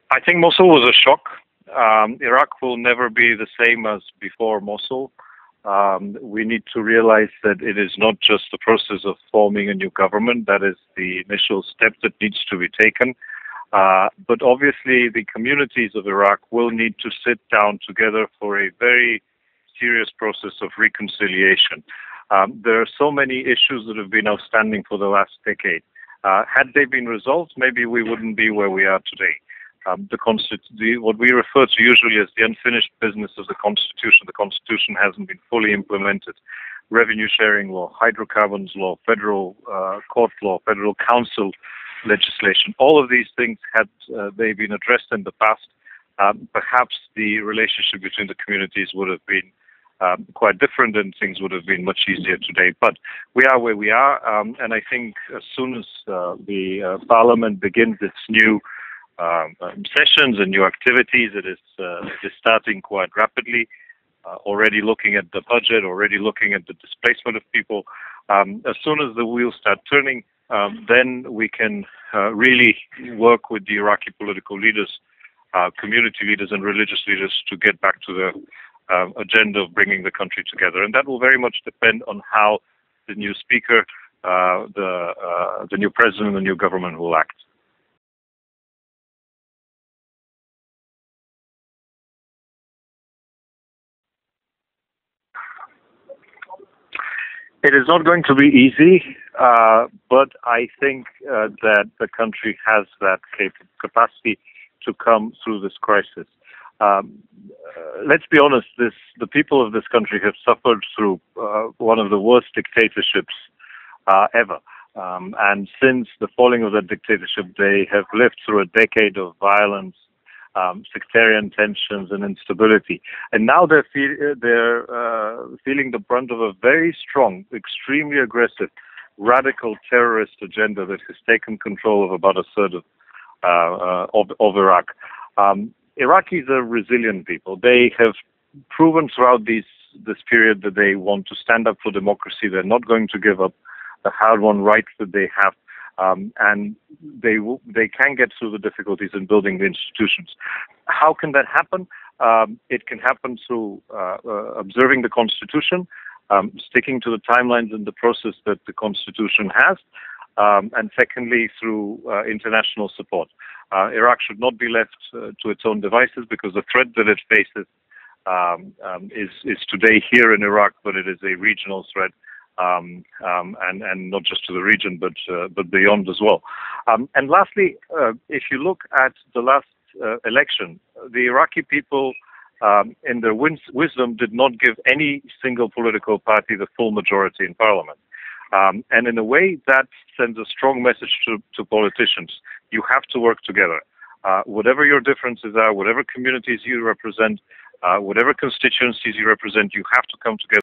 I think Mosul was a shock. Iraq will never be the same as before Mosul. We need to realize that it is not just the process of forming a new government. That is the initial step that needs to be taken. But obviously, the communities of Iraq will need to sit down together for a very serious process of reconciliation. There are so many issues that have been outstanding for the last decade. Had they been resolved, maybe we wouldn't be where we are today. What we refer to usually as the unfinished business of the Constitution hasn't been fully implemented. Revenue sharing law, hydrocarbons law, federal court law, federal council legislation, all of these things, had they been addressed in the past, perhaps the relationship between the communities would have been quite different and things would have been much easier today. But we are where we are, and I think as soon as the Parliament begins its new sessions and new activities, it is starting quite rapidly, already looking at the budget, already looking at the displacement of people. As soon as the wheels start turning, then we can really work with the Iraqi political leaders, community leaders and religious leaders to get back to the agenda of bringing the country together. And that will very much depend on how the new speaker, the new president, the new government will act. It is not going to be easy, but I think that the country has that capacity to come through this crisis. Let's be honest, the people of this country have suffered through one of the worst dictatorships ever. And since the falling of that dictatorship, they have lived through a decade of violence, sectarian tensions and instability. And now they're feeling the brunt of a very strong, extremely aggressive, radical terrorist agenda that has taken control of about a third of Iraq. Iraqis are resilient people. They have proven throughout this period that they want to stand up for democracy. They're not going to give up the hard-won rights that they have. And they can get through the difficulties in building the institutions. How can that happen? It can happen through observing the Constitution, sticking to the timelines and the process that the Constitution has, and secondly, through international support. Iraq should not be left to its own devices, because the threat that it faces is today here in Iraq, but it is a regional threat. And not just to the region, but beyond as well. And lastly, if you look at the last election, the Iraqi people, in their wisdom, did not give any single political party the full majority in parliament. And in a way, that sends a strong message to politicians. You have to work together. Whatever your differences are, whatever communities you represent, whatever constituencies you represent, you have to come together.